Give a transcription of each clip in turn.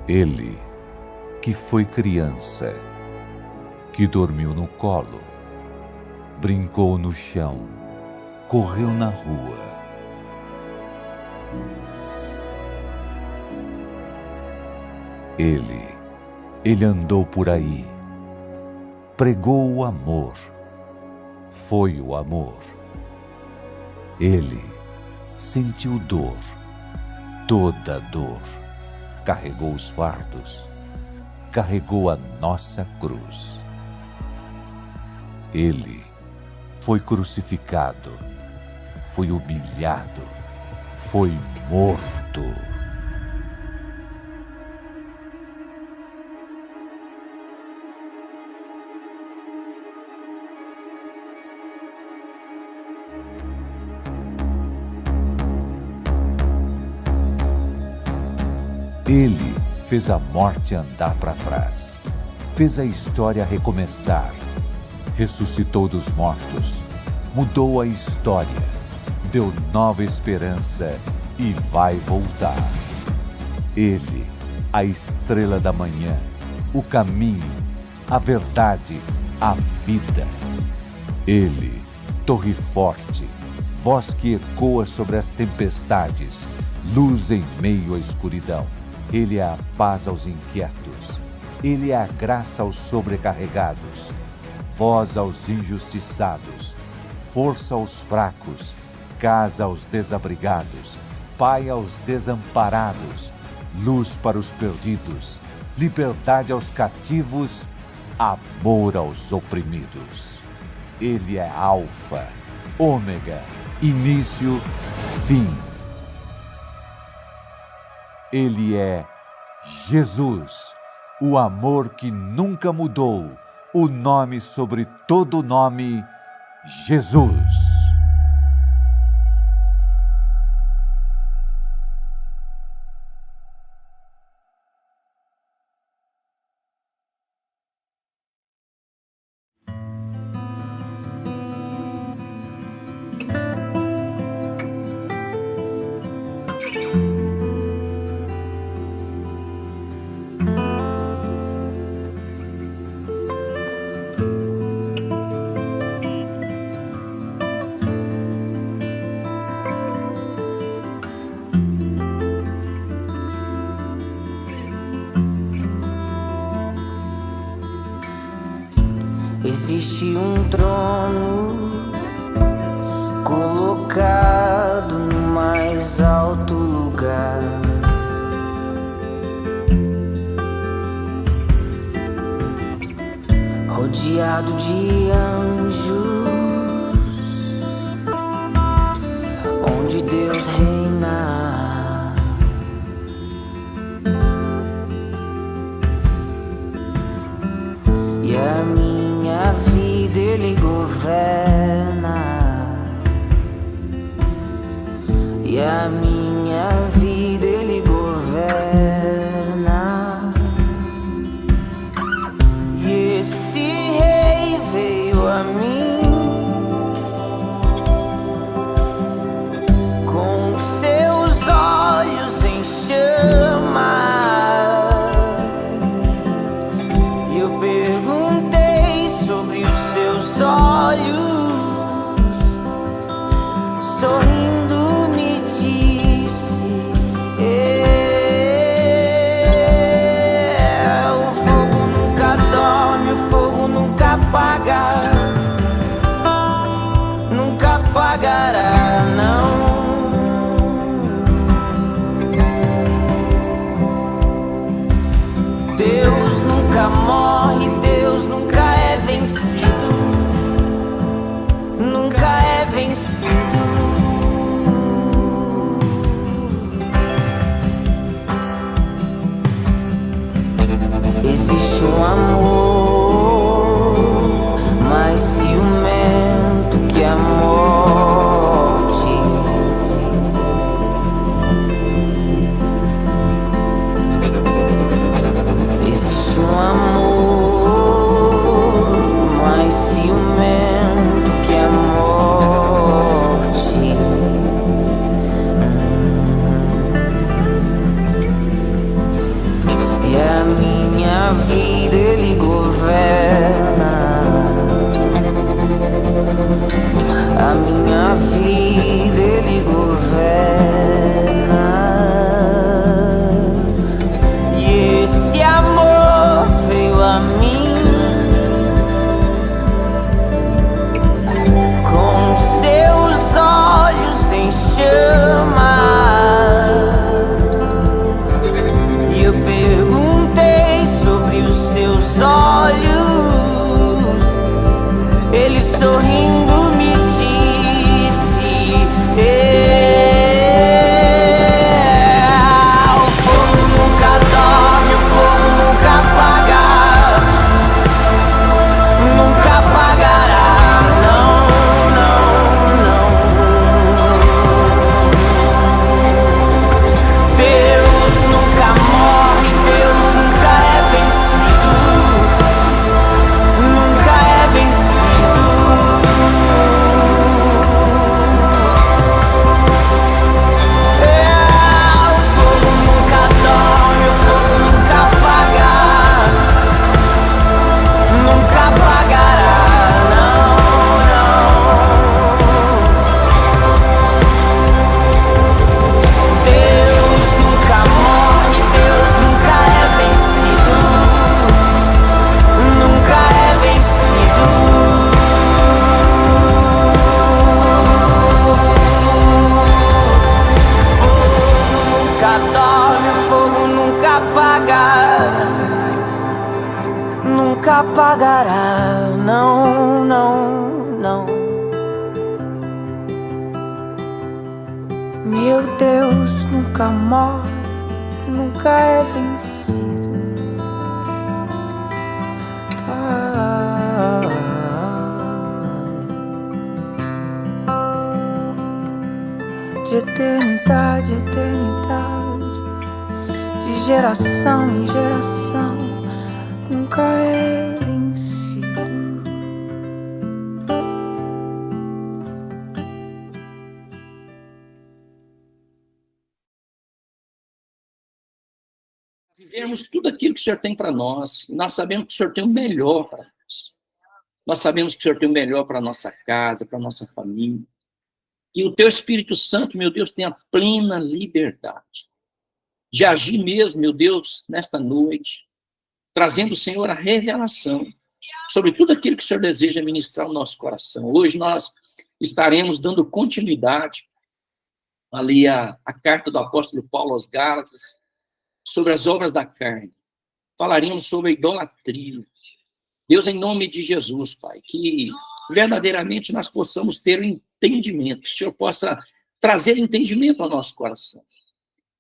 Ele, que foi criança, que dormiu no colo, brincou no chão, correu na rua. Ele andou por aí, pregou o amor, foi o amor. Ele sentiu dor, toda dor, carregou os fardos, carregou a nossa cruz. Ele foi crucificado, foi humilhado, foi morto. Ele fez a morte andar para trás, fez a história recomeçar, ressuscitou dos mortos, mudou a história, deu nova esperança e vai voltar. Ele, a estrela da manhã, o caminho, a verdade, a vida. Ele, torre forte, voz que ecoa sobre as tempestades, luz em meio à escuridão. Ele é a paz aos inquietos, Ele é a graça aos sobrecarregados, voz aos injustiçados, força aos fracos, casa aos desabrigados, pai aos desamparados, luz para os perdidos, liberdade aos cativos, amor aos oprimidos. Ele é Alfa, Ômega, início, fim. Ele é Jesus, o amor que nunca mudou, o nome sobre todo nome, Jesus. Existe um trono colocado no mais alto lugar. Rodeado de anjos, onde Deus reina. E a minha vida Ele governa, e a minha vida Ele governa. E esse Rei veio a mim com os seus olhos em chama. E eu perguntei sobre os seus olhos, sorrindo me disse: Meu Deus nunca morre, nunca é vencido. De eternidade a eternidade, de geração em geração, nunca é vencido. Vivemos tudo aquilo que o Senhor tem para nós. Nós sabemos que o Senhor tem o melhor para nós. Nós sabemos que o Senhor tem o melhor para a nossa casa, para a nossa família. Que o Teu Espírito Santo, meu Deus, tenha plena liberdade de agir mesmo, meu Deus, nesta noite, trazendo, Senhor, a revelação sobre tudo aquilo que o Senhor deseja ministrar no nosso coração. Hoje nós estaremos dando continuidade ali a carta do apóstolo Paulo aos Gálatas, sobre as obras da carne. Falaremos sobre a idolatria. Deus, em nome de Jesus, Pai, que verdadeiramente nós possamos ter o entendimento, que o Senhor possa trazer entendimento ao nosso coração,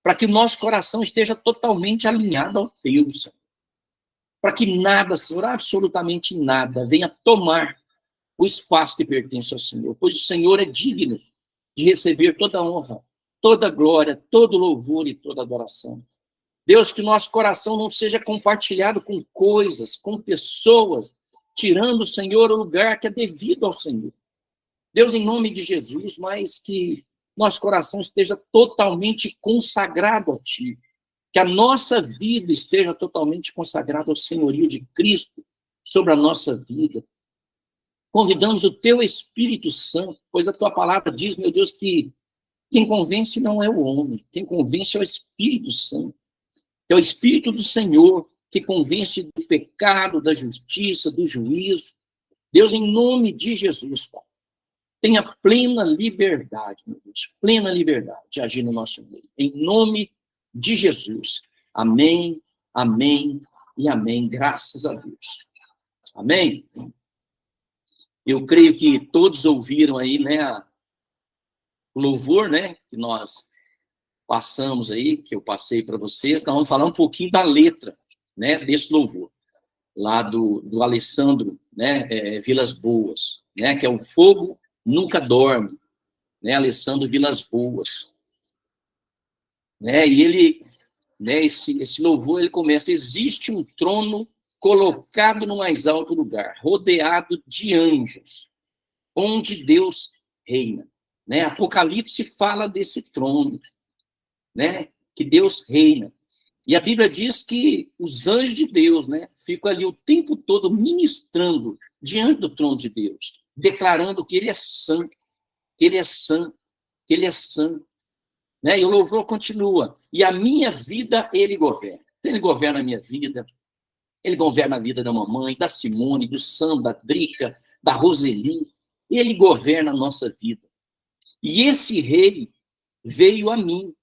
para que o nosso coração esteja totalmente alinhado ao Teu, Senhor. Para que nada, Senhor, absolutamente nada, venha tomar o espaço que pertence ao Senhor, pois o Senhor é digno de receber toda a honra, toda a glória, todo o louvor e toda a adoração. Deus, que o nosso coração não seja compartilhado com coisas, com pessoas, tirando, Senhor, o lugar que é devido ao Senhor. Deus, em nome de Jesus, mas que nosso coração esteja totalmente consagrado a Ti. Que a nossa vida esteja totalmente consagrada ao senhorio de Cristo sobre a nossa vida. Convidamos o Teu Espírito Santo, pois a Tua palavra diz, meu Deus, que quem convence não é o homem, quem convence é o Espírito Santo. É o Espírito do Senhor que convence do pecado, da justiça, do juízo. Deus, em nome de Jesus, Pai, tenha plena liberdade, meu Deus, plena liberdade de agir no nosso meio. Em nome de Jesus. Amém, amém e amém. Graças a Deus. Amém? Eu creio que todos ouviram aí, né, o louvor, né, que nós passamos aí, que eu passei para vocês. Nós vamos falar um pouquinho da letra, né, desse louvor, lá do Alessandro, né, Vilas Boas, né, que é o Fogo Nunca Dorme, né, Alessandro Vilas Boas. Né, e ele, né, esse louvor, ele começa: existe um trono colocado no mais alto lugar, rodeado de anjos, onde Deus reina. Né, Apocalipse fala desse trono, né, que Deus reina. E a Bíblia diz que os anjos de Deus, né, ficam ali o tempo todo ministrando diante do trono de Deus, declarando que Ele é santo, que Ele é santo, que Ele é santo. Né? E o louvor continua. E a minha vida Ele governa. Então, Ele governa a minha vida, Ele governa a vida da mamãe, da Simone, do Sam, da Drica, da Roseli. Ele governa a nossa vida. E esse rei veio a mim,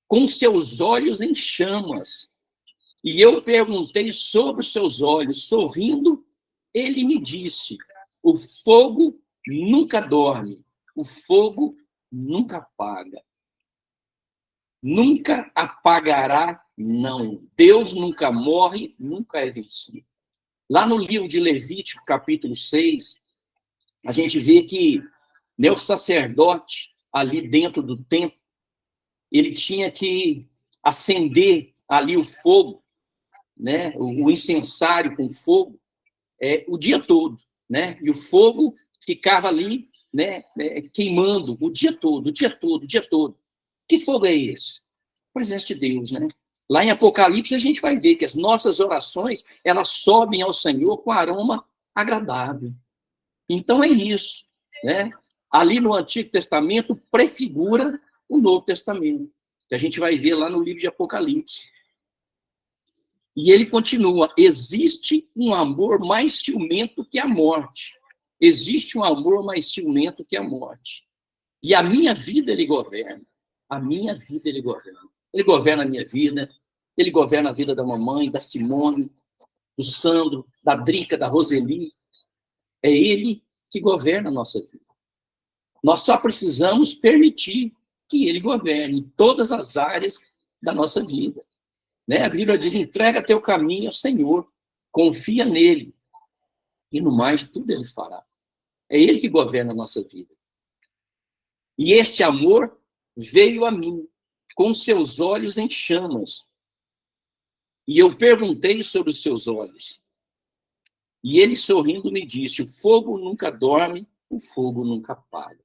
com seus olhos em chamas. E eu perguntei sobre os seus olhos, sorrindo, ele me disse: o fogo nunca dorme, o fogo nunca apaga. Nunca apagará, não. Deus nunca morre, nunca é vencido. Lá no livro de Levítico, capítulo 6, a gente vê que, né, o sacerdote, ali dentro do templo, ele tinha que acender ali o fogo, né, o incensário com fogo, o dia todo, né, e o fogo ficava ali, né, queimando o dia todo, o dia todo, o dia todo. Que fogo é esse? A presença de Deus, né? Lá em Apocalipse a gente vai ver que as nossas orações, elas sobem ao Senhor com aroma agradável. Então é isso, né? Ali no Antigo Testamento prefigura o Novo Testamento, que a gente vai ver lá no livro de Apocalipse. E ele continua: existe um amor mais ciumento que a morte. Existe um amor mais ciumento que a morte. E a minha vida Ele governa. A minha vida Ele governa. Ele governa a minha vida, Ele governa a vida da mamãe, da Simone, do Sandro, da Drica, da Roseli. É Ele que governa a nossa vida. Nós só precisamos permitir que ele governe em todas as áreas da nossa vida. Né? A Bíblia diz, entrega teu caminho ao Senhor, confia nele, e no mais tudo ele fará. É ele que governa a nossa vida. E esse amor veio a mim, com seus olhos em chamas. E eu perguntei sobre os seus olhos. E ele, sorrindo, me disse, o fogo nunca dorme, o fogo nunca apaga.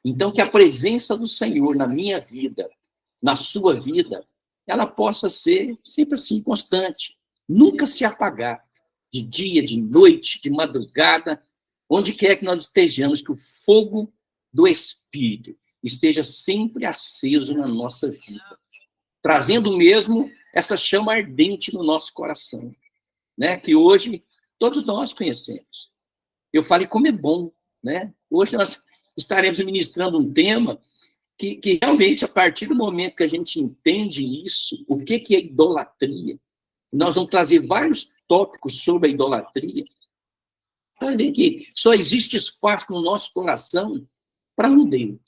Então, que a presença do Senhor na minha vida, na sua vida, ela possa ser sempre assim, constante. Nunca se apagar. De dia, de noite, de madrugada, onde quer que nós estejamos, que o fogo do Espírito esteja sempre aceso na nossa vida, trazendo mesmo essa chama ardente no nosso coração, né? Que hoje todos nós conhecemos. Eu falei como é bom, né? Hoje nós estaremos ministrando um tema que realmente, a partir do momento que a gente entende isso, o que é idolatria, nós vamos trazer vários tópicos sobre a idolatria, para ver que só existe espaço no nosso coração para um Deus.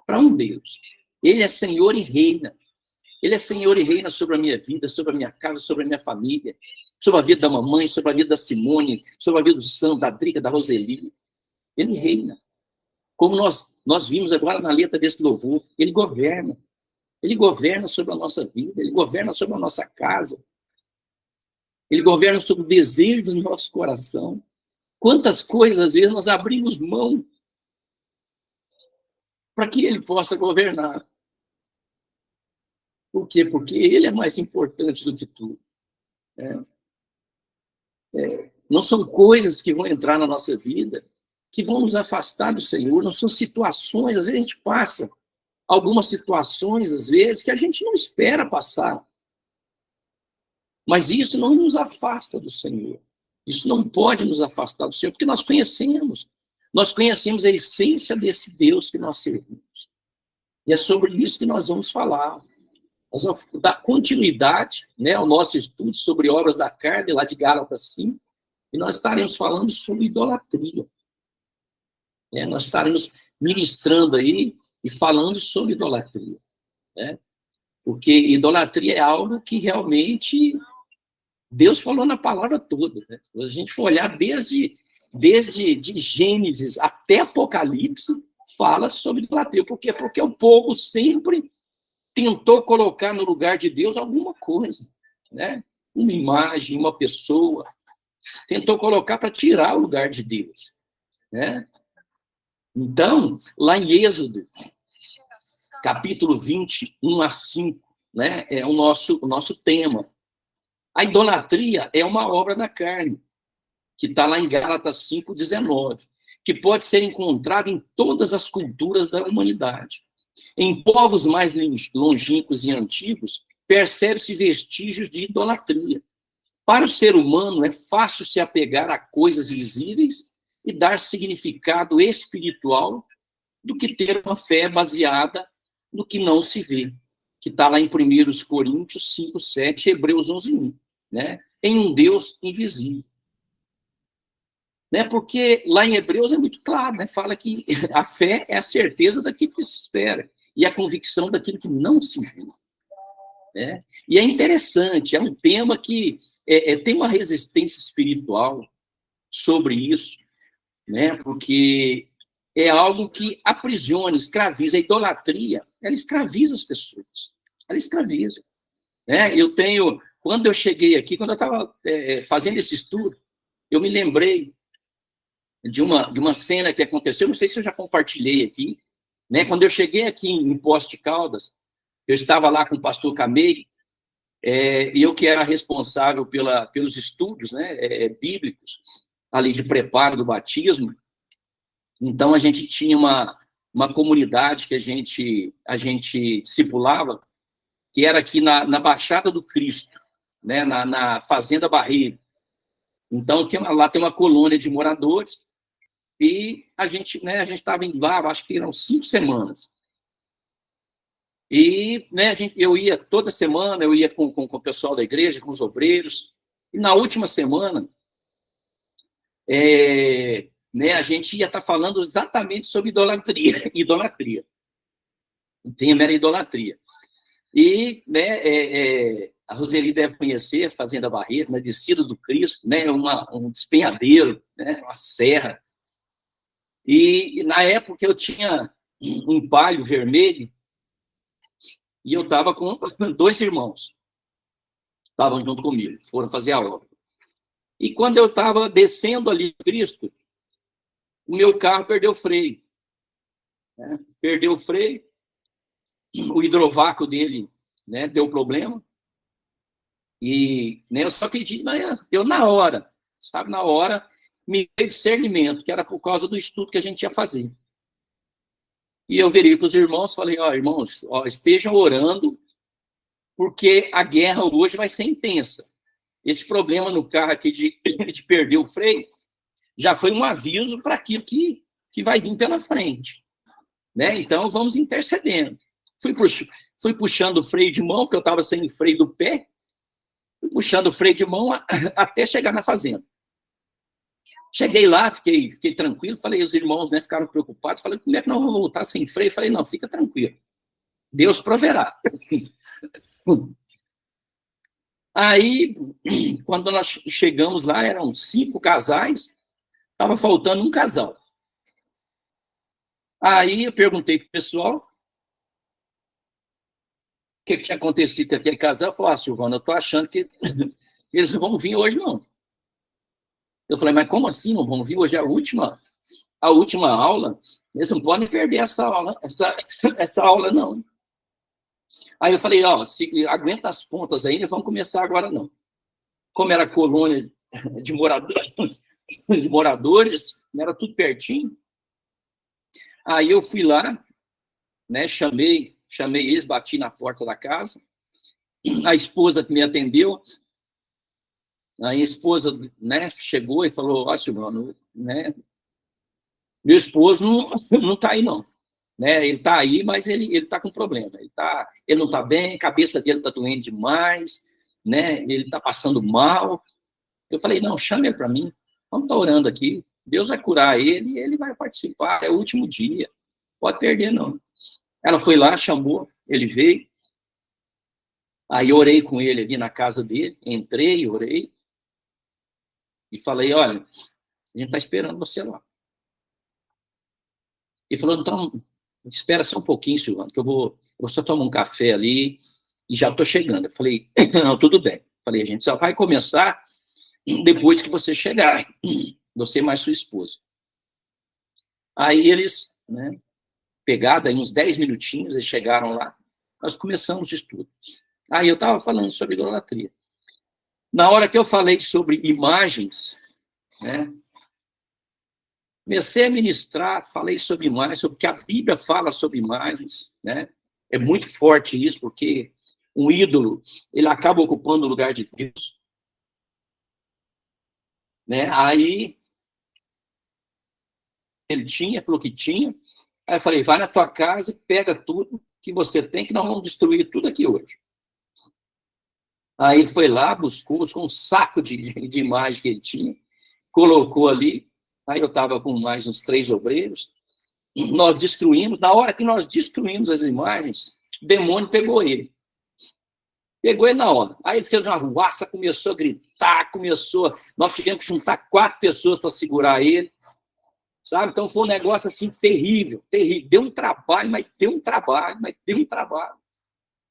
Para um Deus. Ele é Senhor e reina. Ele é Senhor e reina sobre a minha vida, sobre a minha casa, sobre a minha família, sobre a vida da mamãe, sobre a vida da Simone, sobre a vida do Sam, da Drica, da Roseli. Ele reina. Como nós vimos agora na letra desse louvor, ele governa. Ele governa sobre a nossa vida, ele governa sobre a nossa casa. Ele governa sobre o desejo do nosso coração. Quantas coisas, às vezes, nós abrimos mão para que ele possa governar. Por quê? Porque ele é mais importante do que tudo. Não são coisas que vão entrar na nossa vida que vão nos afastar do Senhor, não são situações, às vezes a gente passa algumas situações, às vezes, que a gente não espera passar. Mas isso não nos afasta do Senhor. Isso não pode nos afastar do Senhor, porque nós conhecemos a essência desse Deus que nós servimos. E é sobre isso que nós vamos falar. Nós vamos dar continuidade, né, ao nosso estudo sobre obras da carne, lá de Gálatas 5, e nós estaremos falando sobre idolatria. Nós estaremos ministrando aí e falando sobre idolatria. Né? Porque idolatria é algo que realmente Deus falou na palavra toda. Né? Se a gente for olhar desde de Gênesis até Apocalipse, fala sobre idolatria. Por quê? Porque o povo sempre tentou colocar no lugar de Deus alguma coisa. Né? Uma imagem, uma pessoa. Tentou colocar para tirar o lugar de Deus. Né? Então, lá em Êxodo, capítulo 20, 1 a 5, né, é o nosso tema. A idolatria é uma obra da carne, que está lá em Gálatas 5, 19, que pode ser encontrada em todas as culturas da humanidade. Em povos mais longínquos e antigos, percebe-se vestígios de idolatria. Para o ser humano, é fácil se apegar a coisas visíveis e dar significado espiritual do que ter uma fé baseada no que não se vê, que está lá em 1 Coríntios 5, 7, Hebreus 11, 1, né? Em um Deus invisível. Né? Porque lá em Hebreus é muito claro, né? Fala que a fé é a certeza daquilo que se espera e a convicção daquilo que não se vê. Né? E é interessante, é um tema que tem uma resistência espiritual sobre isso, né? Porque é algo que aprisiona, escraviza. A idolatria, ela escraviza as pessoas. Ela escraviza. Né? Quando eu cheguei aqui, quando eu estava fazendo esse estudo, eu me lembrei de uma cena que aconteceu, não sei se eu já compartilhei aqui, né? Quando eu cheguei aqui em Poços de Caldas, eu estava lá com o pastor Camei, e eu que era responsável pelos estudos, né, bíblicos, ali de preparo do batismo. Então, a gente tinha uma comunidade que a gente discipulava, que era aqui na Baixada do Cristo, né, na Fazenda Barreiro. Então, lá tem uma colônia de moradores, e a gente estava indo lá, acho que eram 5 semanas. E né, eu ia toda semana, eu ia com o pessoal da igreja, com os obreiros, e na última semana, né, a gente ia estar falando exatamente sobre idolatria. O tema era idolatria. E, né, a Roseli deve conhecer, Fazenda Barreto, na descida do Cristo, né, um despenhadeiro, né, uma serra. E na época eu tinha um palio vermelho e eu estava com 2 irmãos. Estavam junto comigo, foram fazer a obra. E quando eu estava descendo ali Cristo, o meu carro perdeu o freio. Né? Perdeu o freio, o hidrovácuo dele, né, deu problema. E, né, eu só acredito, mas eu na hora, sabe, na hora, me dei discernimento, que era por causa do estudo que a gente ia fazer. E eu virei para os irmãos, falei, irmãos, estejam orando, porque a guerra hoje vai ser intensa. Esse problema no carro aqui de perder o freio, já foi um aviso para aquilo que vai vir pela frente. Né? Então, vamos intercedendo. Fui puxando o freio de mão, porque eu estava sem freio do pé, fui puxando o freio de mão até chegar na fazenda. Cheguei lá, fiquei tranquilo, falei, os irmãos, né, ficaram preocupados, falei, como é que nós vamos voltar sem freio? Falei, não, fica tranquilo, Deus proverá. Aí, quando nós chegamos lá, eram 5 casais, estava faltando um casal. Aí eu perguntei para o pessoal o que tinha acontecido com aquele casal. Falou, Silvana, eu estou achando que eles não vão vir hoje, não. Eu falei, mas como assim não vão vir? Hoje é a última aula, eles não podem perder essa aula, não. Aí eu falei, aguenta as pontas aí, não vamos começar agora, não. Como era colônia de moradores, era tudo pertinho. Aí eu fui lá, né, chamei eles, bati na porta da casa, a esposa que me atendeu, aí a esposa, né, chegou e falou, Silvano, né, meu esposo não está aí, não. Né, ele está aí, mas ele está com problema. Ele não está bem, a cabeça dele está doendo demais, né, ele está passando mal. Eu falei, não, chame ele para mim, vamos estar orando aqui, Deus vai curar ele e ele vai participar, é o último dia, pode perder, não. Ela foi lá, chamou, ele veio, aí eu orei com ele ali na casa dele, entrei, orei, e falei, olha, a gente está esperando você lá. Ele falou, então, espera só um pouquinho, Silvano, que eu vou só tomar um café ali e já estou chegando. Eu falei, não, tudo bem. Falei, a gente só vai começar depois que você chegar, você mais sua esposa. Aí eles, né, pegaram aí uns 10 minutinhos, eles chegaram lá, nós começamos o estudo. Aí eu estava falando sobre idolatria. Na hora que eu falei sobre imagens, né, comecei a ministrar, falei sobre imagens, sobre o que a Bíblia fala sobre imagens, né? É muito forte isso, porque um ídolo, ele acaba ocupando o lugar de Deus. Né? Aí, ele falou que tinha, aí eu falei, vai na tua casa e pega tudo que você tem, que nós vamos destruir tudo aqui hoje. Aí ele foi lá, buscou um saco de imagem que ele tinha, colocou ali. Aí eu estava com mais uns 3 obreiros, nós destruímos, na hora que nós destruímos as imagens, o demônio pegou ele na hora, aí ele fez uma arruaça, começou a gritar, nós tivemos que juntar 4 pessoas para segurar ele, sabe, então foi um negócio assim terrível, deu um trabalho,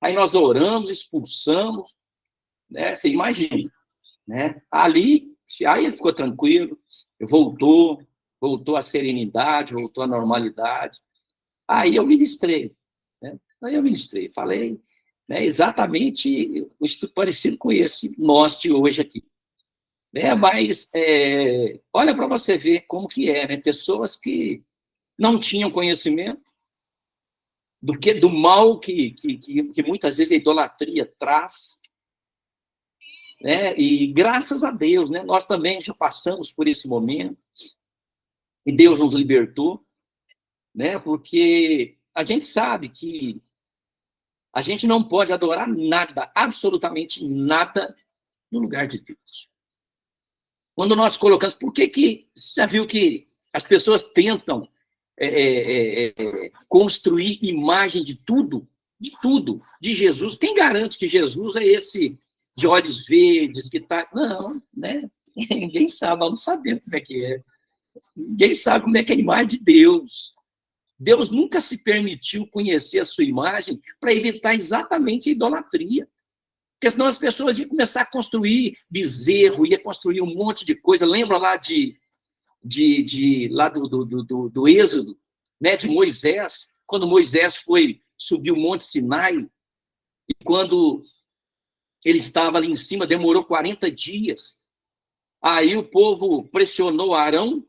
aí nós oramos, expulsamos, né, você imagina, né, aí ele ficou tranquilo, voltou a serenidade, voltou a normalidade. Aí eu ministrei, né? Falei, né, exatamente um estudo parecido com esse nosso de hoje aqui. Né? Mas olha para você ver como que é, né? Pessoas que não tinham conhecimento do mal que muitas vezes a idolatria traz, né? E graças a Deus, né, nós também já passamos por esse momento e Deus nos libertou, né, porque a gente sabe que a gente não pode adorar nada, absolutamente nada, no lugar de Deus. Quando nós colocamos, por que você já viu que as pessoas tentam construir imagem de tudo, de Jesus. Quem garante que Jesus é esse de olhos verdes que está... Não, né? Ninguém sabe, nós não sabemos como é que é. Ninguém sabe como é que é a imagem de Deus. Deus nunca se permitiu conhecer a sua imagem para evitar exatamente a idolatria. Porque senão as pessoas iam começar a construir bezerro, ia construir um monte de coisa. Lembra lá lá do Êxodo, né, de Moisés, quando Moisés subiu o Monte Sinai, e quando ele estava ali em cima, demorou 40 dias. Aí o povo pressionou Arão,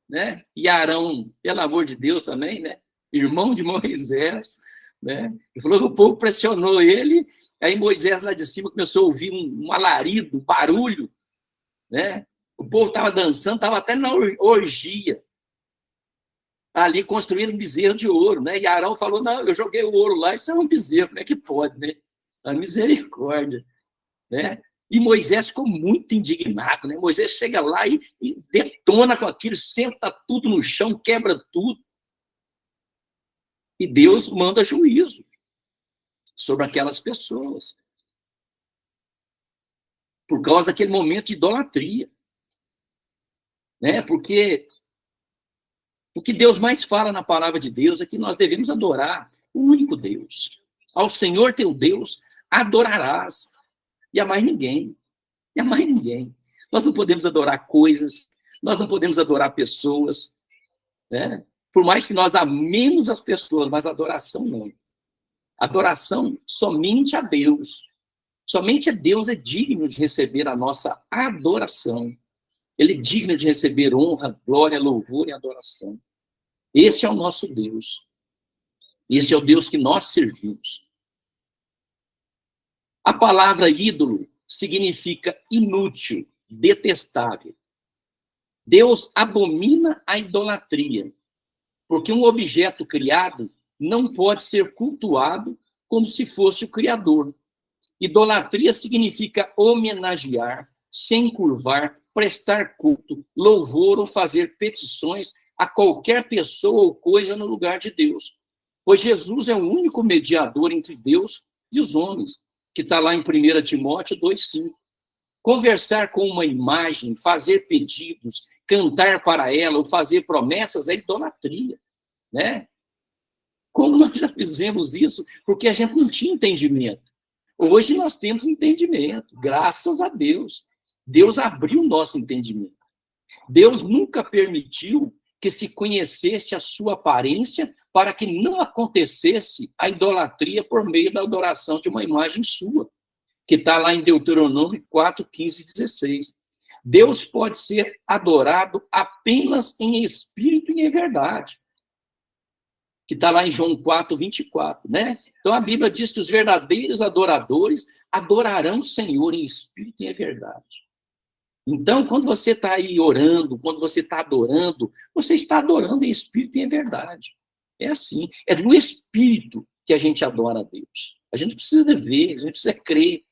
né? E Arão, pelo amor de Deus também, né? Irmão de Moisés, né? Ele falou que o povo pressionou ele, aí Moisés lá de cima começou a ouvir um alarido, um barulho, né? O povo estava dançando, estava até na orgia, ali construindo um bezerro de ouro, né? E Arão falou, não, eu joguei o ouro lá, isso é um bezerro, como é que pode, né? A misericórdia, né? E Moisés ficou muito indignado, né? Moisés chega lá e detona com aquilo, senta tudo no chão, quebra tudo. E Deus manda juízo sobre aquelas pessoas. Por causa daquele momento de idolatria. Né? Porque o que Deus mais fala na palavra de Deus é que nós devemos adorar o único Deus. Ao Senhor teu Deus adorarás. E a mais ninguém. E a mais ninguém. Nós não podemos adorar coisas, nós não podemos adorar pessoas, né? Por mais que nós amemos as pessoas, mas adoração não. Adoração somente a Deus. Somente a Deus é digno de receber a nossa adoração. Ele é digno de receber honra, glória, louvor e adoração. Esse é o nosso Deus. Esse é o Deus que nós servimos. A palavra ídolo significa inútil, detestável. Deus abomina a idolatria, porque um objeto criado não pode ser cultuado como se fosse o Criador. Idolatria significa homenagear, se encurvar, prestar culto, louvor ou fazer petições a qualquer pessoa ou coisa no lugar de Deus. Pois Jesus é o único mediador entre Deus e os homens, que está lá em 1 Timóteo 2,5. Conversar com uma imagem, fazer pedidos, cantar para ela ou fazer promessas é idolatria, né? Como nós já fizemos isso? Porque a gente não tinha entendimento. Hoje nós temos entendimento, graças a Deus. Deus abriu o nosso entendimento. Deus nunca permitiu que se conhecesse a sua aparência para que não acontecesse a idolatria por meio da adoração de uma imagem sua, que está lá em Deuteronômio 4, 15 e 16. Deus pode ser adorado apenas em espírito e em verdade, que está lá em João 4, 24, né? Então a Bíblia diz que os verdadeiros adoradores adorarão o Senhor em espírito e em verdade. Então, quando você está aí orando, quando você está adorando, você está adorando em espírito e em verdade. É assim, é no espírito que a gente adora a Deus. A gente precisa ver, a gente precisa crer.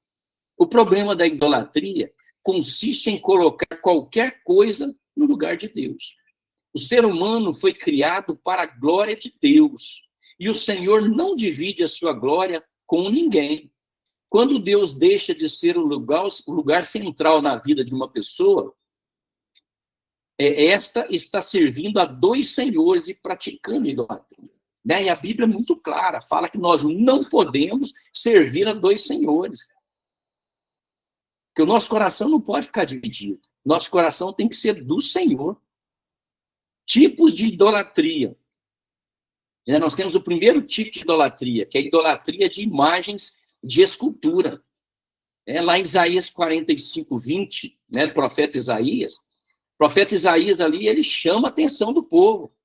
O problema da idolatria consiste em colocar qualquer coisa no lugar de Deus. O ser humano foi criado para a glória de Deus. E o Senhor não divide a sua glória com ninguém. Quando Deus deixa de ser o lugar central na vida de uma pessoa, esta está servindo a dois senhores e praticando idolatria. Né? E a Bíblia é muito clara, fala que nós não podemos servir a dois senhores. Porque o nosso coração não pode ficar dividido. Nosso coração tem que ser do Senhor. Tipos de idolatria. Nós temos o primeiro tipo de idolatria, que é a idolatria de imagens de escultura. Lá em Isaías 45, 20, né, profeta Isaías ali, ele chama a atenção do povo.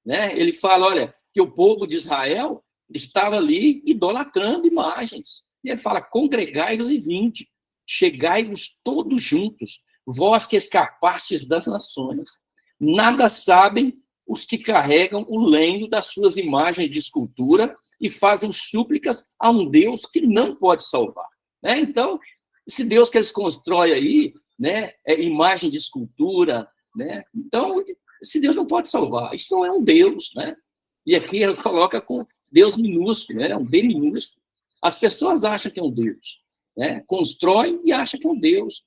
Né? Ele fala, olha, que o povo de Israel estava ali idolatrando imagens. E ele fala, congregai-vos e vinde, chegai-vos todos juntos, vós que escapastes das nações. Nada sabem os que carregam o lenho das suas imagens de escultura e fazem súplicas a um Deus que não pode salvar. Né? Então, esse Deus que eles constroem aí, né, é imagem de escultura, né? Então, esse Deus não pode salvar. Isso não é um Deus, né? E aqui ela coloca com Deus minúsculo, né? Um D minúsculo. As pessoas acham que é um Deus, né? Constroem e acham que é um Deus.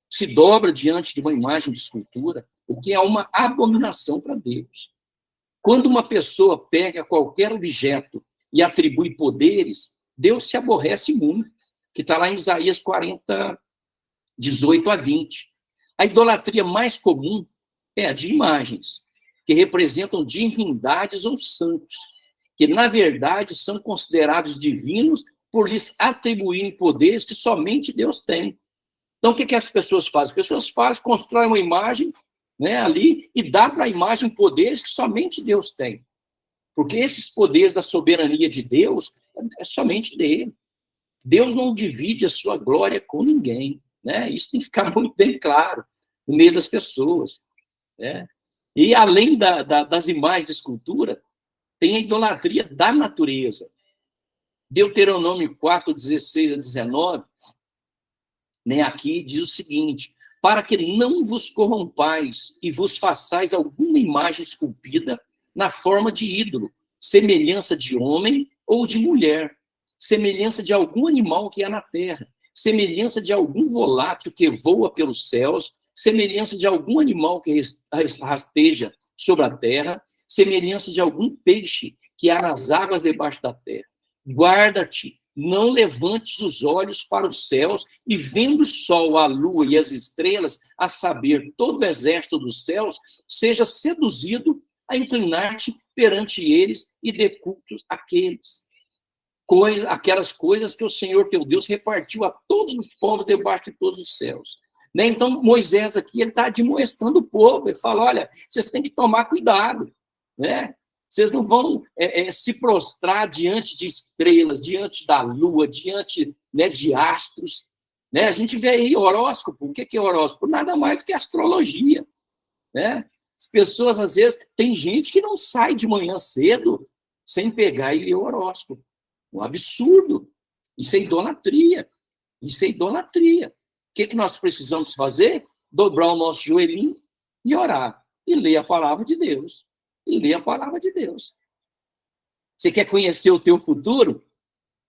Se dobra diante de uma imagem de escultura, o que é uma abominação para Deus. Quando uma pessoa pega qualquer objeto e atribui poderes, Deus se aborrece muito, que está lá em Isaías 40, 18 a 20. A idolatria mais comum é a de imagens, que representam divindades ou santos, que, na verdade, são considerados divinos por lhes atribuírem poderes que somente Deus tem. Então, o que as pessoas fazem? As pessoas constroem uma imagem, né, ali e dá para a imagem poderes que somente Deus tem. Porque esses poderes da soberania de Deus é somente dele. Deus não divide a sua glória com ninguém, né? Isso tem que ficar muito bem claro no meio das pessoas, né? E além das imagens de escultura, tem a idolatria da natureza. Deuteronômio 4, 16 a 19, né, aqui diz o seguinte: para que não vos corrompais e vos façais alguma imagem esculpida na forma de ídolo, semelhança de homem ou de mulher, semelhança de algum animal que há na terra, semelhança de algum volátil que voa pelos céus, semelhança de algum animal que rasteja sobre a terra, semelhança de algum peixe que há nas águas debaixo da terra. Guarda-te, não levantes os olhos para os céus e vendo o sol, a lua e as estrelas, a saber, todo o exército dos céus, seja seduzido a inclinar-te perante eles e dê cultos àqueles. Aquelas coisas que o Senhor teu Deus repartiu a todos os povos debaixo de todos os céus. Né? Então, Moisés aqui, ele está admoestando o povo, ele fala, olha, vocês têm que tomar cuidado, né? Vocês não vão se prostrar diante de estrelas, diante da lua, diante, né, de astros. Né? A gente vê aí horóscopo. O que é horóscopo? Nada mais do que astrologia. Né? As pessoas, às vezes, tem gente que não sai de manhã cedo sem pegar e ler o horóscopo. Um absurdo. Isso é idolatria. Isso é idolatria. O que nós precisamos fazer? Dobrar o nosso joelhinho e orar. E ler a palavra de Deus. E ler a palavra de Deus. Você quer conhecer o teu futuro?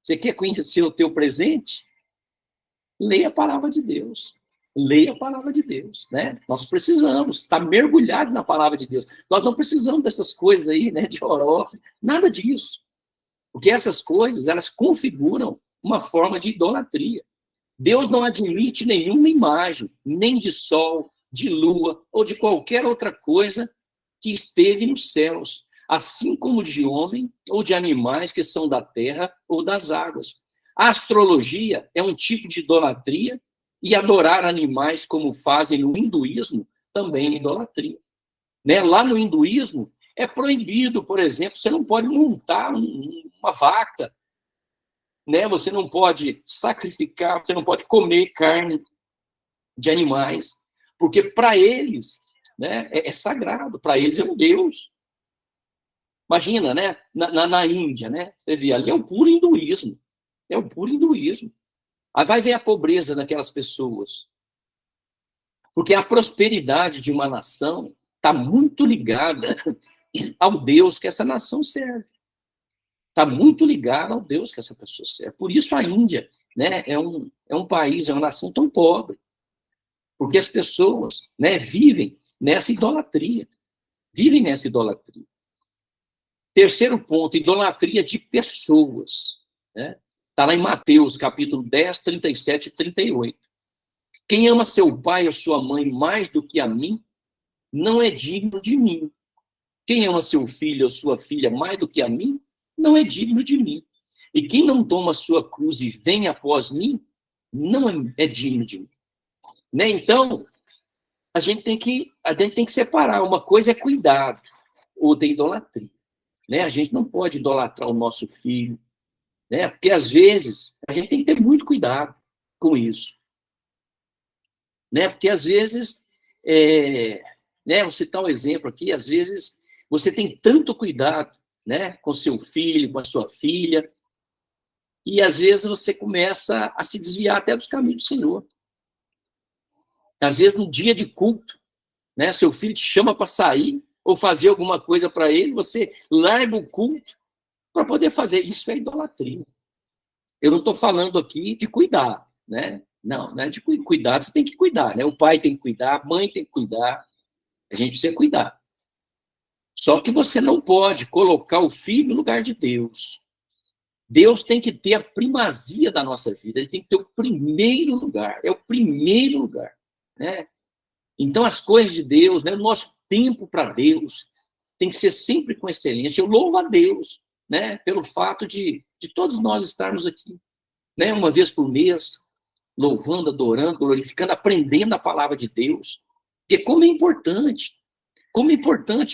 Você quer conhecer o teu presente? Leia a palavra de Deus. Leia a palavra de Deus, né? Nós precisamos estar mergulhados na palavra de Deus. Nós não precisamos dessas coisas aí, né, de horóscopo, nada disso. Porque essas coisas, elas configuram uma forma de idolatria. Deus não admite nenhuma imagem, nem de sol, de lua ou de qualquer outra coisa que esteve nos céus, assim como de homem ou de animais que são da terra ou das águas. A astrologia é um tipo de idolatria e adorar animais, como fazem no hinduísmo, também é idolatria. Né? Lá no hinduísmo é proibido, por exemplo, você não pode montar uma vaca, né? Você não pode sacrificar, você não pode comer carne de animais, porque para eles, né, é sagrado, para eles é um Deus. Imagina, né, na Índia, né, você vê ali, é o puro hinduísmo. É o puro hinduísmo. Aí vai ver a pobreza daquelas pessoas. Porque a prosperidade de uma nação está muito ligada ao Deus que essa nação serve. Está muito ligada ao Deus que essa pessoa serve. Por isso a Índia, né, é um país, é uma nação tão pobre. Porque as pessoas, né, vivem nessa idolatria. Vivem nessa idolatria. Terceiro ponto, idolatria de pessoas. Né? Está lá em Mateus, capítulo 10, 37 e 38. Quem ama seu pai ou sua mãe mais do que a mim, não é digno de mim. Quem ama seu filho ou sua filha mais do que a mim, não é digno de mim. E quem não toma sua cruz e vem após mim, não é digno de mim. Né? Então, a gente tem que separar. Uma coisa é cuidado, outra é idolatria. Né? A gente não pode idolatrar o nosso filho, né? Porque, às vezes, a gente tem que ter muito cuidado com isso. Né? Porque, às vezes, né? Vou citar um exemplo aqui, às vezes, você tem tanto cuidado, né, com seu filho, com a sua filha, e, às vezes, você começa a se desviar até dos caminhos do Senhor. Às vezes, no dia de culto, né, seu filho te chama para sair, ou fazer alguma coisa para ele, você larga o culto para poder fazer. Isso é idolatria. Eu não estou falando aqui de cuidar, né? Não é de cuidar, você tem que cuidar, né? O pai tem que cuidar, a mãe tem que cuidar, a gente precisa cuidar. Só que você não pode colocar o filho no lugar de Deus. Deus tem que ter a primazia da nossa vida, ele tem que ter o primeiro lugar, é o primeiro lugar, né? Então, as coisas de Deus, né, o nosso tempo para Deus tem que ser sempre com excelência. Eu louvo a Deus, né, pelo fato de todos nós estarmos aqui, né, uma vez por mês, louvando, adorando, glorificando, aprendendo a palavra de Deus. Porque como é importante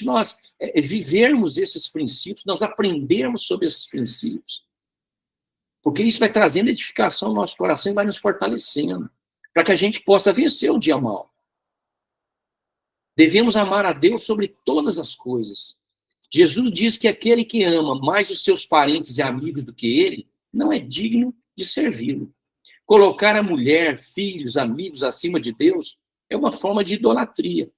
nós vivermos esses princípios, nós aprendermos sobre esses princípios. Porque isso vai trazendo edificação no nosso coração e vai nos fortalecendo, para que a gente possa vencer o dia mau. Devemos amar a Deus sobre todas as coisas. Jesus diz que aquele que ama mais os seus parentes e amigos do que ele, não é digno de servi-lo. Colocar a mulher, filhos, amigos acima de Deus é uma forma de idolatria.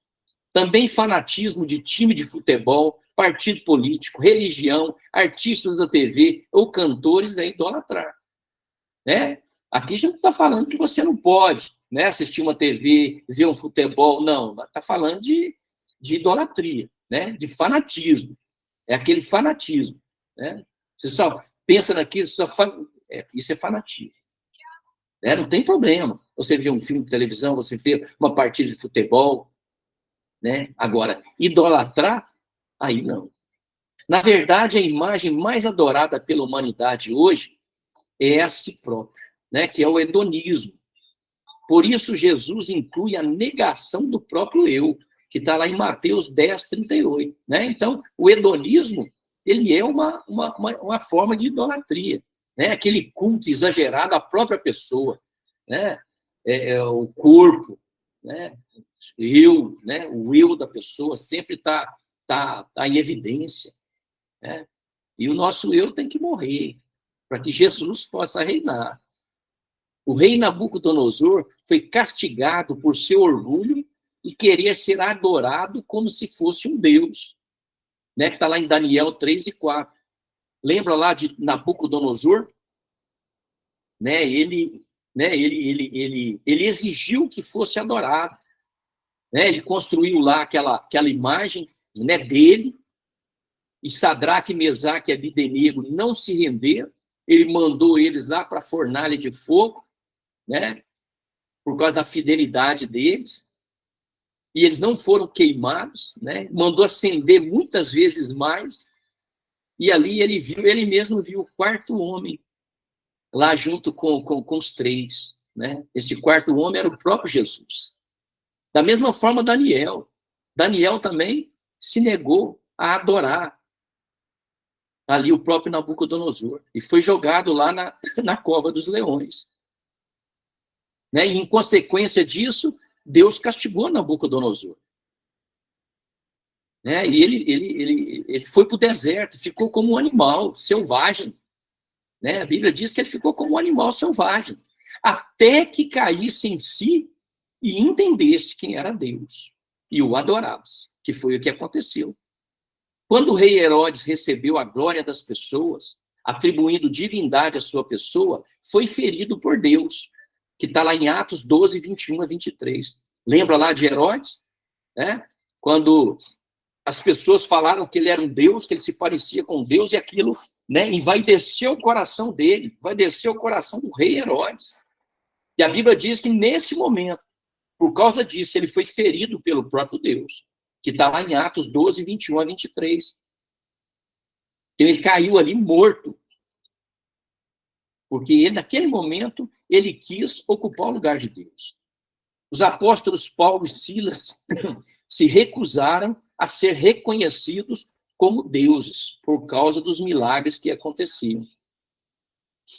Também fanatismo de time de futebol, partido político, religião, artistas da TV ou cantores é idolatrar. Né? Aqui a gente não está falando que você não pode, né, assistir uma TV, ver um futebol, não. Está falando de idolatria, né, de fanatismo. É aquele fanatismo. Né? Você só pensa naquilo, isso é fanatismo. Né? Não tem problema. Você vê um filme de televisão, você vê uma partida de futebol. Né? Agora, idolatrar, aí não. Na verdade, a imagem mais adorada pela humanidade hoje é a si próprio, né? Que é o hedonismo. Por isso, Jesus inclui a negação do próprio eu, que está lá em Mateus 10, 38. Né? Então, o hedonismo, ele é uma forma de idolatria. Né? Aquele culto exagerado à própria pessoa. Né? O corpo, né? Né? O eu da pessoa sempre está em evidência. Né? E o nosso eu tem que morrer, para que Jesus possa reinar. O rei Nabucodonosor foi castigado por seu orgulho e querer ser adorado como se fosse um deus. Né? Que está lá em Daniel 3 e 4. Lembra lá de Nabucodonosor? Né? Ele exigiu que fosse adorado. Né? Ele construiu lá aquela imagem, né, dele, e Sadraque, Mesaque e Abdenego não se renderam. Ele mandou eles lá para a fornalha de fogo, né, por causa da fidelidade deles, e eles não foram queimados, né, mandou acender muitas vezes mais, e ali ele mesmo viu o quarto homem, lá junto com os três. Né? Esse quarto homem era o próprio Jesus. Da mesma forma, Daniel também se negou a adorar ali o próprio Nabucodonosor, e foi jogado lá na cova dos leões. Né? E, em consequência disso, Deus castigou Nabucodonosor. Né? E ele foi para o deserto, ficou como um animal selvagem. Né? A Bíblia diz que ele ficou como um animal selvagem, até que caísse em si e entendesse quem era Deus, e o adorasse, que foi o que aconteceu. Quando o rei Herodes recebeu a glória das pessoas, atribuindo divindade à sua pessoa, foi ferido por Deus, que está lá em Atos 12, 21 a 23. Lembra lá de Herodes? Né? Quando as pessoas falaram que ele era um Deus, que ele se parecia com Deus, e aquilo, né, envaideceu o coração dele, envaideceu o coração do rei Herodes. E a Bíblia diz que nesse momento, por causa disso, ele foi ferido pelo próprio Deus, que está lá em Atos 12, 21 a 23. Ele caiu ali morto, porque ele, naquele momento, ele quis ocupar o lugar de Deus. Os apóstolos Paulo e Silas se recusaram a ser reconhecidos como deuses, por causa dos milagres que aconteciam.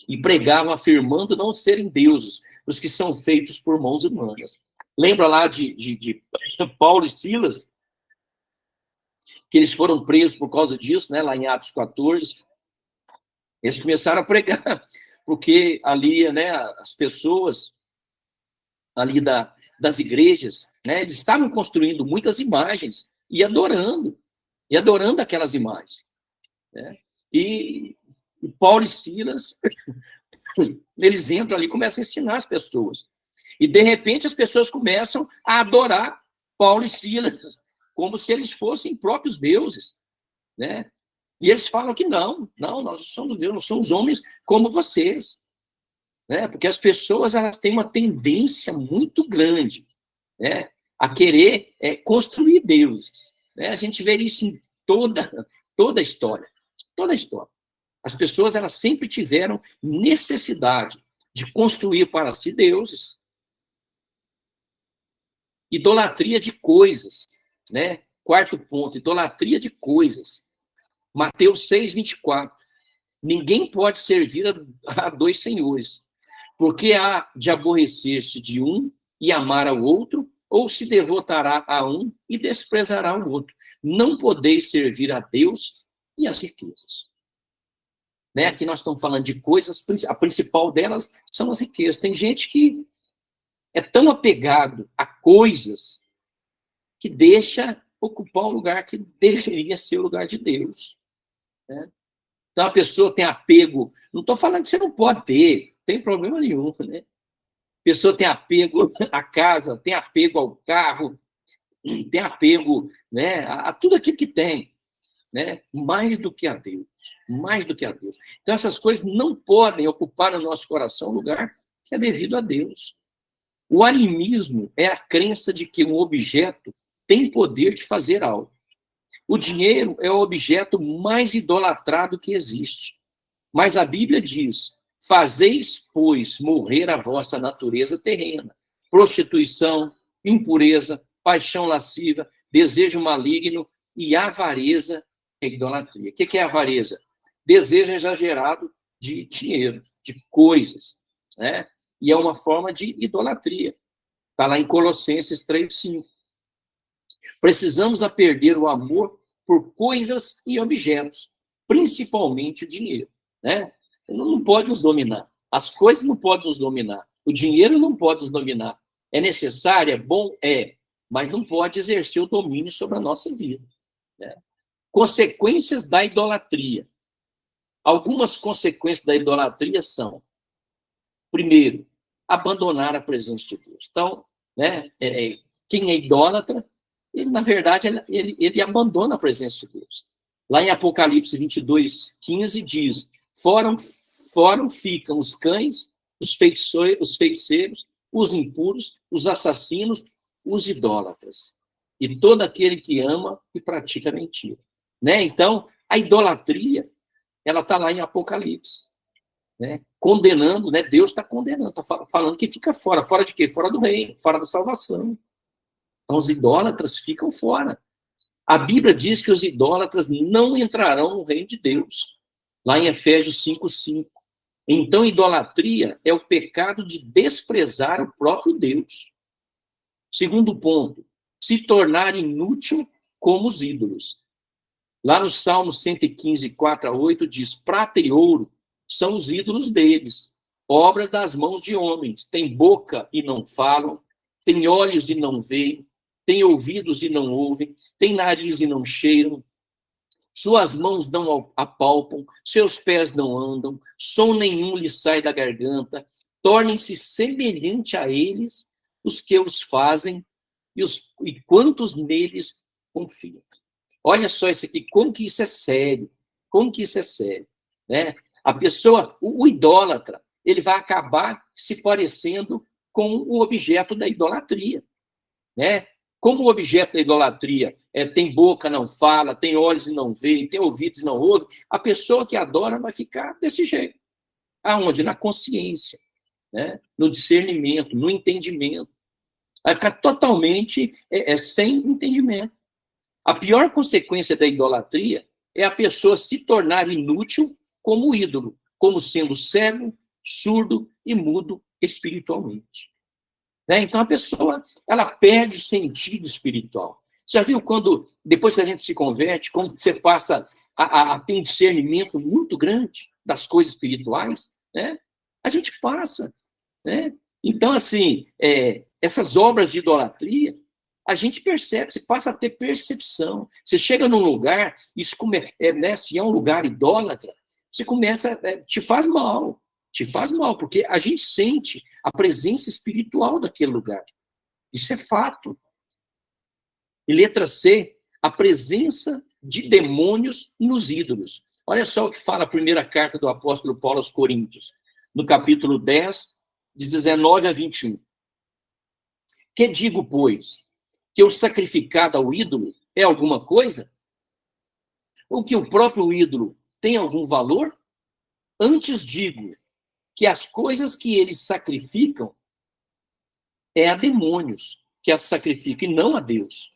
E pregavam afirmando não serem deuses, os que são feitos por mãos humanas. Lembra lá de Paulo e Silas? Que eles foram presos por causa disso, né, lá em Atos 14. Eles começaram a pregar, porque ali, né, as pessoas ali das igrejas, né, eles estavam construindo muitas imagens e adorando, e adorando aquelas imagens, né? E Paulo e Silas, eles entram ali e começam a ensinar as pessoas. E, de repente, as pessoas começam a adorar Paulo e Silas, como se eles fossem próprios deuses, né? E eles falam que não, nós somos deuses, nós somos homens como vocês, né? Porque as pessoas, elas têm uma tendência muito grande, né, a querer construir deuses, né? A gente vê isso em toda a história, toda a história. As pessoas, elas sempre tiveram necessidade de construir para si deuses. Idolatria de coisas, né? Quarto ponto, idolatria de coisas. Mateus 6:24. Ninguém pode servir a dois senhores, porque há de aborrecer-se de um e amar ao outro, ou se devotará a um e desprezará o outro. Não podeis servir a Deus e às riquezas. Né? Aqui nós estamos falando de coisas, a principal delas são as riquezas. Tem gente que é tão apegado a coisas que deixa ocupar um lugar que deveria ser o lugar de Deus, né? Então a pessoa tem apego, não estou falando que você não pode ter, não tem problema nenhum, né? A pessoa tem apego à casa, tem apego ao carro, tem apego, né, a tudo aquilo que tem, né? Mais do que a Deus, mais do que a Deus. Então essas coisas não podem ocupar no nosso coração o lugar que é devido a Deus. O animismo é a crença de que um objeto tem poder de fazer algo. O dinheiro é o objeto mais idolatrado que existe. Mas a Bíblia diz: fazeis, pois, morrer a vossa natureza terrena. Prostituição, impureza, paixão lasciva, desejo maligno e avareza é idolatria. O que é avareza? Desejo exagerado de dinheiro, de coisas, né? E é uma forma de idolatria. Está lá em Colossenses 3:5. Precisamos a perder o amor por coisas e objetos, principalmente o dinheiro, né? Não pode nos dominar. As coisas não podem nos dominar. O dinheiro não pode nos dominar. É necessário, é bom? É. Mas não pode exercer o domínio sobre a nossa vida, né? Consequências da idolatria. Algumas consequências da idolatria são: primeiro, abandonar a presença de Deus. Então, né, quem é idólatra, ele, na verdade, ele abandona a presença de Deus. Lá em Apocalipse 22:15 diz: fora ficam os cães, os feiticeiros, os impuros, os assassinos, os idólatras, e todo aquele que ama e pratica mentira. Né? Então, a idolatria, ela está lá em Apocalipse, né? Condenando, né? Deus está condenando, está falando que fica fora. Fora de quê? Fora do reino, fora da salvação. Então, os idólatras ficam fora. A Bíblia diz que os idólatras não entrarão no reino de Deus. Lá em Efésios 5:5. Então, idolatria é o pecado de desprezar o próprio Deus. Segundo ponto, se tornar inútil como os ídolos. Lá no Salmo 115, 4-8, diz: prata e ouro são os ídolos deles, obra das mãos de homens. Tem boca e não falam, tem olhos e não veem, tem ouvidos e não ouvem, tem nariz e não cheiram, suas mãos não apalpam, seus pés não andam, som nenhum lhes sai da garganta, tornem-se semelhante a eles os que os fazem e quantos neles confiam. Olha só isso aqui, como que isso é sério, como que isso é sério, né? A pessoa, o idólatra, ele vai acabar se parecendo com o objeto da idolatria, né? Como o objeto da idolatria tem boca, não fala, tem olhos e não vê, tem ouvidos e não ouve, a pessoa que adora vai ficar desse jeito. Aonde? Na consciência, né? No discernimento, no entendimento. Vai ficar totalmente sem entendimento. A pior consequência da idolatria é a pessoa se tornar inútil como ídolo, como sendo cego, surdo e mudo espiritualmente. Né? Então, a pessoa, ela perde o sentido espiritual. Já viu quando, depois que a gente se converte, como você passa a ter um discernimento muito grande das coisas espirituais, né? A gente passa, né? Então, assim, essas obras de idolatria, A gente percebe, você passa a ter percepção. Você chega num lugar, isso se é um lugar idólatra, você começa, te faz mal. Te faz mal, porque a gente sente a presença espiritual daquele lugar. Isso é fato. E letra C, a presença de demônios nos ídolos. Olha só o que fala a primeira carta do apóstolo Paulo aos Coríntios, no capítulo 10, de 19 a 21. Que digo, pois, que o sacrificado ao ídolo é alguma coisa? Ou que o próprio ídolo tem algum valor? Antes digo que as coisas que eles sacrificam é a demônios que as sacrificam e não a Deus.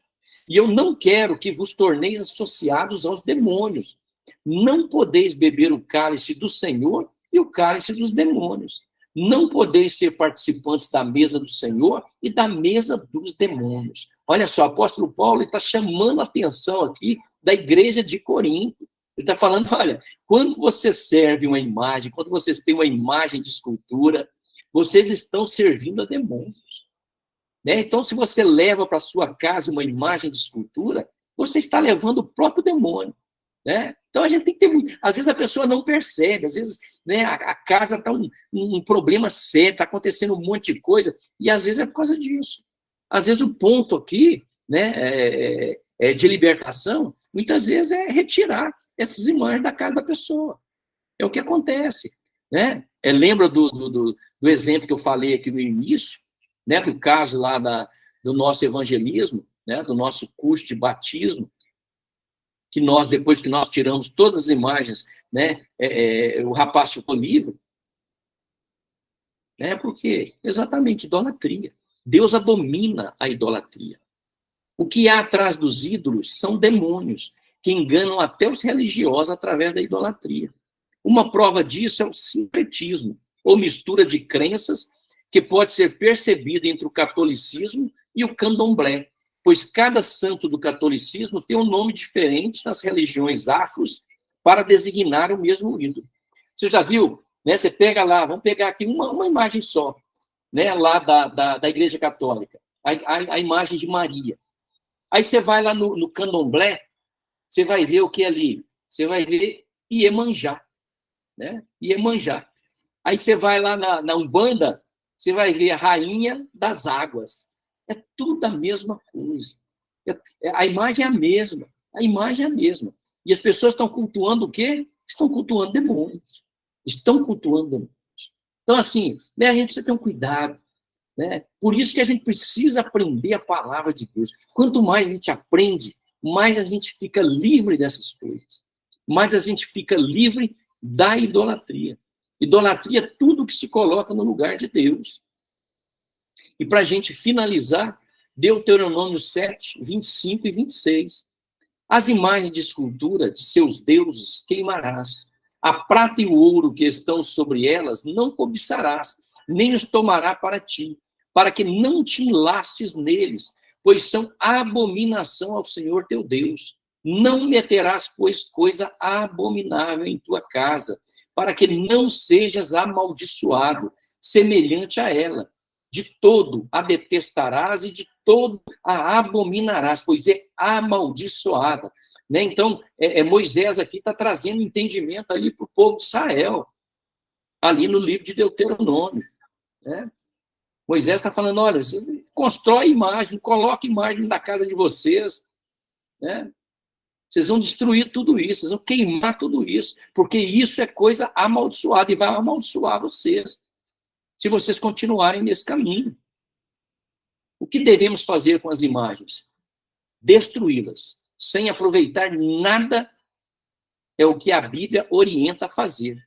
E eu não quero que vos torneis associados aos demônios. Não podeis beber o cálice do Senhor e o cálice dos demônios. Não podeis ser participantes da mesa do Senhor e da mesa dos demônios. Olha só, o apóstolo Paulo está chamando a atenção aqui da igreja de Corinto. Ele está falando, olha, quando você serve uma imagem, quando vocês têm uma imagem de escultura, vocês estão servindo a demônios. Né? Então, se você leva para sua casa uma imagem de escultura, você está levando o próprio demônio. Né? Então, a gente tem que ter muito... Às vezes a pessoa não percebe, às vezes, né, a casa está um problema sério, está acontecendo um monte de coisa, e às vezes é por causa disso. Às vezes o ponto aqui, né, de libertação, muitas vezes é retirar essas imagens da casa da pessoa. É o que acontece. Né? Lembra do exemplo que eu falei aqui no início, né, do caso lá do nosso evangelismo, né, do nosso curso de batismo, que nós, depois que nós tiramos todas as imagens, né, o rapaz ficou livre. Né, porque, exatamente, idolatria. Deus abomina a idolatria. O que há atrás dos ídolos são demônios, que enganam até os religiosos através da idolatria. Uma prova disso é o sincretismo, ou mistura de crenças, que pode ser percebida entre o catolicismo e o candomblé, pois cada santo do catolicismo tem um nome diferente nas religiões afros para designar o mesmo ídolo. Você já viu? Né? Você pega lá, vamos pegar aqui uma imagem só, né? Lá da Igreja Católica, a imagem de Maria. Aí você vai lá no candomblé, você vai ver o que é ali? Você vai ver Iemanjá. Né? Iemanjá. Aí você vai lá na Umbanda, você vai ver a rainha das águas. É tudo a mesma coisa. A imagem é a mesma. A imagem é a mesma. E as pessoas estão cultuando o quê? Estão cultuando demônios. Estão cultuando demônios. Então, assim, né, a gente precisa ter um cuidado. Né? Por isso que a gente precisa aprender a palavra de Deus. Quanto mais a gente aprende, mais a gente fica livre dessas coisas. Mais a gente fica livre da idolatria. Idolatria é tudo que se coloca no lugar de Deus. E para a gente finalizar, Deuteronômio 7, 25 e 26. As imagens de escultura de seus deuses queimarás. A prata e o ouro que estão sobre elas não cobiçarás, nem os tomará para ti, para que não te enlaces neles, pois são abominação ao Senhor teu Deus. Não meterás, pois, coisa abominável em tua casa, para que não sejas amaldiçoado, semelhante a ela. De todo a detestarás e de todo a abominarás, pois é amaldiçoada. Né? Então, Moisés aqui está trazendo entendimento ali para o povo de Israel, ali no livro de Deuteronômio. Né? Moisés está falando, olha, vocês constrói imagem, coloque imagem na casa de vocês, né? Vocês vão destruir tudo isso, vocês vão queimar tudo isso, porque isso é coisa amaldiçoada e vai amaldiçoar vocês, se vocês continuarem nesse caminho. O que devemos fazer com as imagens? Destruí-las, sem aproveitar nada, é o que a Bíblia orienta a fazer,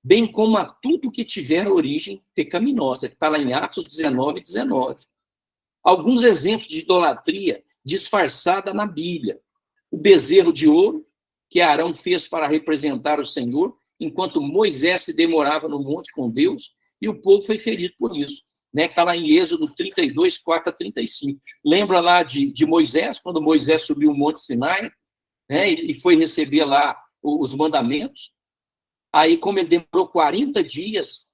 bem como a tudo que tiver origem pecaminosa, que está lá em Atos 19, 19. Alguns exemplos de idolatria disfarçada na Bíblia. O bezerro de ouro, que Arão fez para representar o Senhor, enquanto Moisés se demorava no monte com Deus, e o povo foi ferido por isso. Né? Está lá em Êxodo 32, 4 a 35. Lembra lá de Moisés, quando Moisés subiu o monte Sinai, né? E foi receber lá os mandamentos. Aí, como ele demorou 40 dias,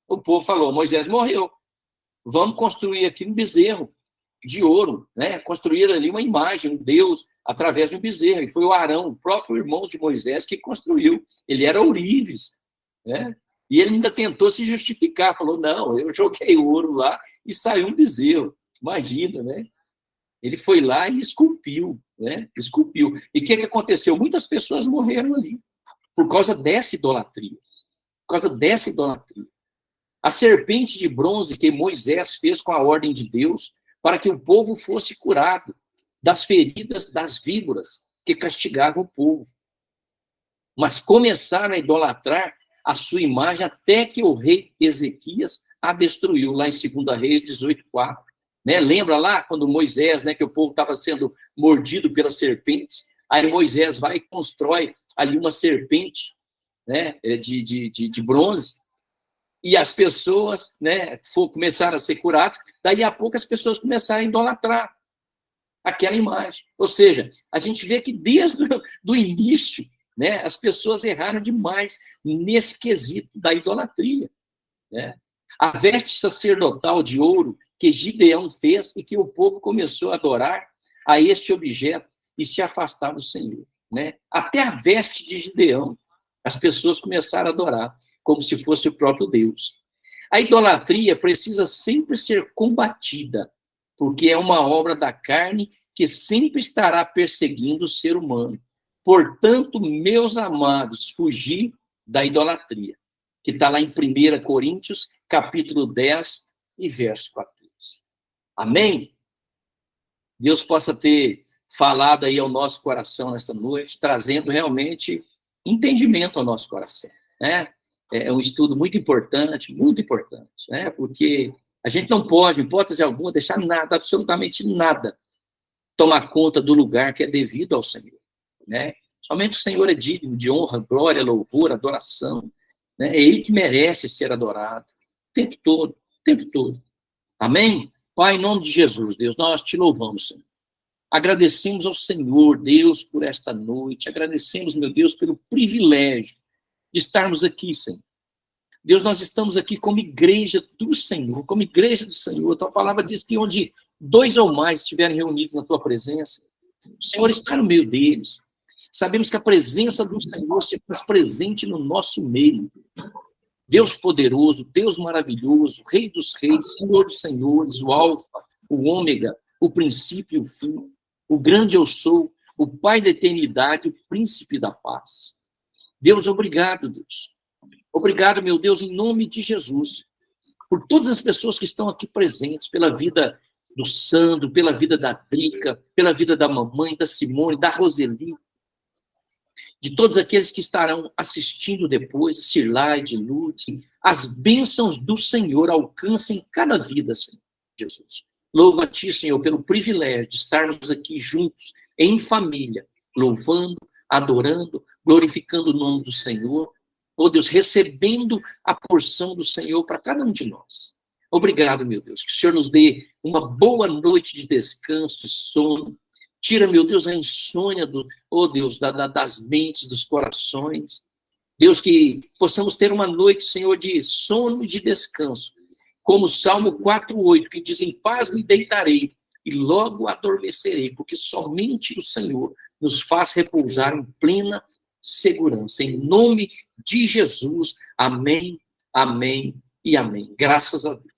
o povo falou, Moisés morreu. Vamos construir aqui um bezerro, de ouro, né? Construíram ali uma imagem, um Deus, através de um bezerro. E foi o Arão, o próprio irmão de Moisés, que construiu. Ele era ourives, né? E ele ainda tentou se justificar, falou, não, eu joguei ouro lá e saiu um bezerro. Imagina, né? Ele foi lá e esculpiu, né? Esculpiu. E o que aconteceu? Muitas pessoas morreram ali, por causa dessa idolatria. Por causa dessa idolatria. A serpente de bronze que Moisés fez com a ordem de Deus para que o povo fosse curado das feridas das víboras que castigavam o povo. Mas começaram a idolatrar a sua imagem até que o rei Ezequias a destruiu, lá em 2 Reis 18:4. Né? Lembra lá quando Moisés, né, que o povo estava sendo mordido pelas serpentes, aí Moisés vai e constrói ali uma serpente, né, de bronze, e as pessoas, né, começaram a ser curadas, daí a pouco as pessoas começaram a idolatrar aquela imagem. Ou seja, a gente vê que desde o início, né, as pessoas erraram demais nesse quesito da idolatria. Né? A veste sacerdotal de ouro que Gideão fez e que o povo começou a adorar a este objeto e se afastar do Senhor. Né? Até a veste de Gideão, as pessoas começaram a adorar como se fosse o próprio Deus. A idolatria precisa sempre ser combatida, porque é uma obra da carne que sempre estará perseguindo o ser humano. Portanto, meus amados, fugir da idolatria, que está lá em 1 Coríntios, capítulo 10 e verso 14. Amém? Deus possa ter falado aí ao nosso coração nesta noite, trazendo realmente entendimento ao nosso coração, né? É um estudo muito importante, né? Porque a gente não pode, em hipótese alguma, deixar nada, absolutamente nada, tomar conta do lugar que é devido ao Senhor, né? Somente o Senhor é digno de honra, glória, louvor, adoração, né? É Ele que merece ser adorado o tempo todo, o tempo todo. Amém? Pai, em nome de Jesus, Deus, nós te louvamos, Senhor. Agradecemos ao Senhor, Deus, por esta noite. Agradecemos, meu Deus, pelo privilégio de estarmos aqui, Senhor. Deus, nós estamos aqui como igreja do Senhor, como igreja do Senhor. A tua palavra diz que onde 2 ou mais estiverem reunidos na tua presença, o Senhor está no meio deles. Sabemos que a presença do Senhor se faz presente no nosso meio. Deus poderoso, Deus maravilhoso, Rei dos reis, Senhor dos senhores, o Alfa, o Ômega, o princípio e o fim, o grande eu sou, o Pai da eternidade, o príncipe da paz. Deus, obrigado, Deus. Obrigado, meu Deus, em nome de Jesus, por todas as pessoas que estão aqui presentes, pela vida do Sandro, pela vida da Drica, pela vida da mamãe, da Simone, da Roseli, de todos aqueles que estarão assistindo depois, Cirlaide, Lourdes. As bênçãos do Senhor alcancem cada vida, Senhor Jesus. Louvo a Ti, Senhor, pelo privilégio de estarmos aqui juntos, em família, louvando, adorando, glorificando o nome do Senhor. Oh Deus, recebendo a porção do Senhor para cada um de nós. Obrigado, meu Deus, que o Senhor nos dê uma boa noite de descanso, de sono. Tira, meu Deus, a insônia oh Deus, das mentes, dos corações. Deus, que possamos ter uma noite, Senhor, de sono e de descanso. Como o Salmo 4:8, que diz, em paz me deitarei e logo adormecerei, porque somente o Senhor nos faz repousar em plena segurança. Em nome de Jesus, amém, amém e amém. Graças a Deus.